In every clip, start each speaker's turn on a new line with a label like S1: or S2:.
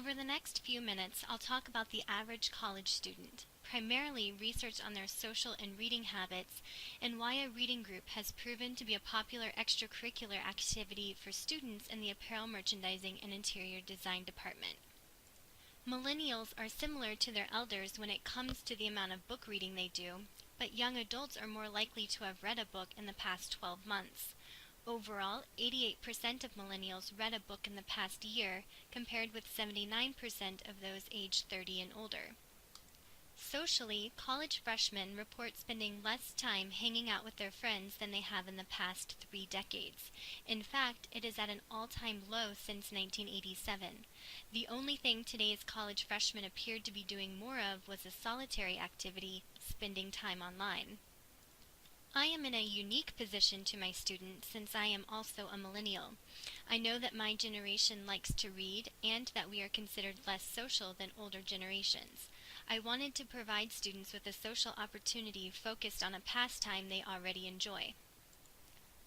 S1: Over the next few minutes, I'll talk about the average college student, primarily research on their social and reading habits, and why a reading group has proven to be a popular extracurricular activity for students in the apparel merchandising and interior design department. Millennials are similar to their elders when it comes to the amount of book reading they do, but young adults are more likely to have read a book in the past 12 months. Overall, 88% of millennials read a book in the past year, compared with 79% of those aged 30 and older. Socially, college freshmen report spending less time hanging out with their friends than they have in the past 3 decades. In fact, it is at an all-time low since 1987. The only thing today's college freshmen appeared to be doing more of was a solitary activity, spending time online. I am in a unique position to my students since I am also a millennial. I know that my generation likes to read and that we are considered less social than older generations. I wanted to provide students with a social opportunity focused on a pastime they already enjoy.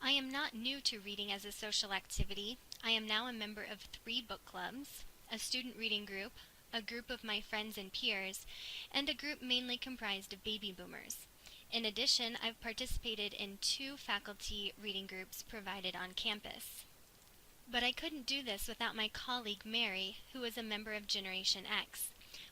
S1: I am not new to reading as a social activity. I am now a member of 3 book clubs, a student reading group, a group of my friends and peers, and a group mainly comprised of baby boomers. In addition, I've participated in 2 faculty reading groups provided on campus. But I couldn't do this without my colleague Mary, who is a member of Generation X.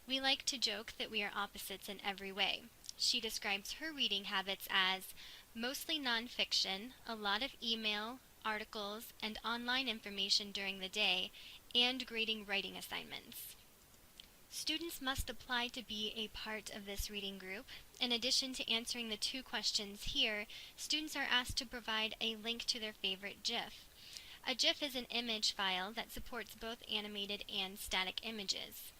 S1: We like to joke that we are opposites in every way. She describes her reading habits as mostly nonfiction, a lot of email, articles, and online information during the day, and grading writing assignments. Students must apply to be a part of this reading group. In addition to answering the 2 questions here, students are asked to provide a link to their favorite JIFF. A JIFF is an image file that supports both animated and static images.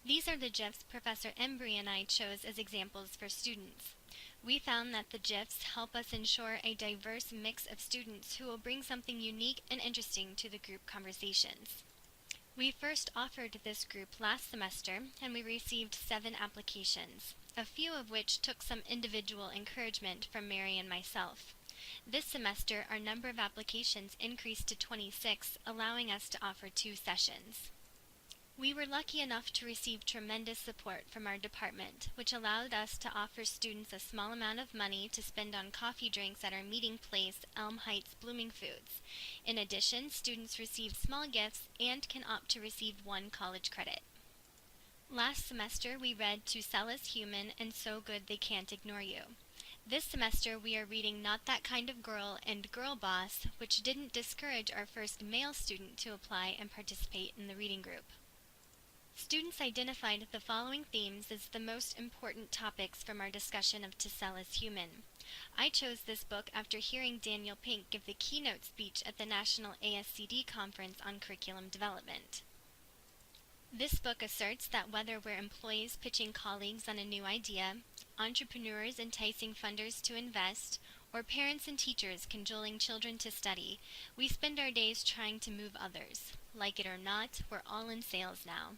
S1: These are the GIFs Professor Embry and I chose as examples for students. We found that the GIFs help us ensure a diverse mix of students who will bring something unique and interesting to the group conversations. We first offered this group last semester, and we received 7 applications, a few of which took some individual encouragement from Mary and myself. This semester, our number of applications increased to 26, allowing us to offer 2 sessions. We were lucky enough to receive tremendous support from our department, which allowed us to offer students a small amount of money to spend on coffee drinks at our meeting place, Elm Heights Blooming Foods. In addition, students receive small gifts and can opt to receive 1 college credit. Last semester, we read To Sell Is Human and So Good They Can't Ignore You. This semester, we are reading Not That Kind of Girl and Girl Boss, which didn't discourage our first male student to apply and participate in the reading group. Students identified the following themes as the most important topics from our discussion of To Sell Is Human. I chose this book after hearing Daniel Pink give the keynote speech at the National ASCD Conference on Curriculum Development. This book asserts that whether we're employees pitching colleagues on a new idea, entrepreneurs enticing funders to invest, or parents and teachers cajoling children to study, we spend our days trying to move others. Like it or not, we're all in sales now.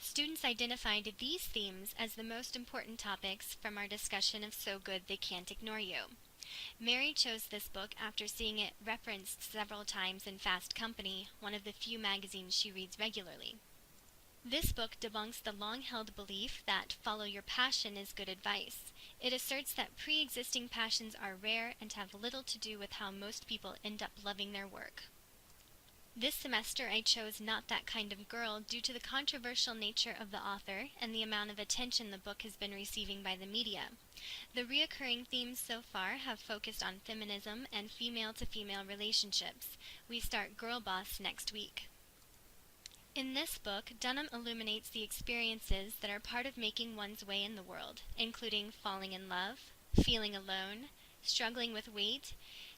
S1: Students identified these themes as the most important topics from our discussion of So Good They Can't Ignore You. Mary chose this book after seeing it referenced several times in Fast Company, one of the few magazines she reads regularly. This book debunks the long-held belief that follow your passion is good advice. It asserts that pre-existing passions are rare and have little to do with how most people end up loving their work. This semester I chose Not That Kind of Girl due to the controversial nature of the author and the amount of attention the book has been receiving by the media. The reoccurring themes so far have focused on feminism and female-to-female relationships. We start Girl Boss next week. In this book, Denim illuminates the experiences that are part of making one's way in the world, including falling in love, feeling alone, struggling with weight,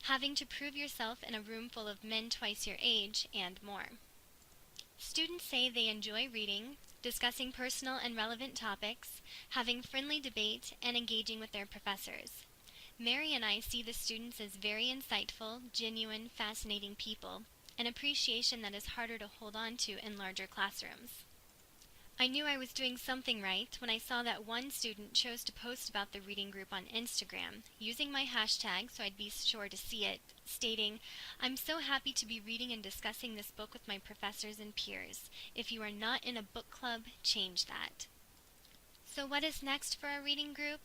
S1: having to prove yourself in a room full of men twice your age, and more. Students say they enjoy reading, discussing personal and relevant topics, having friendly debate, and engaging with their professors. Mary and I see the students as very insightful, genuine, fascinating people, an appreciation that is harder to hold on to in larger classrooms. I knew I was doing something right when I saw that one student chose to post about the reading group on Instagram, using my hashtag so I'd be sure to see it, stating, "I'm so happy to be reading and discussing this book with my professors and peers. If you are not in a book club, change that." So what is next for our reading group?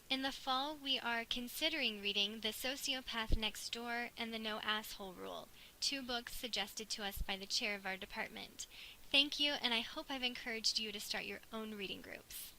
S1: In the fall, we are considering reading The Sociopath Next Door and The No Asshole Rule, two books suggested to us by the chair of our department. Thank you, and I hope I've encouraged you to start your own reading groups.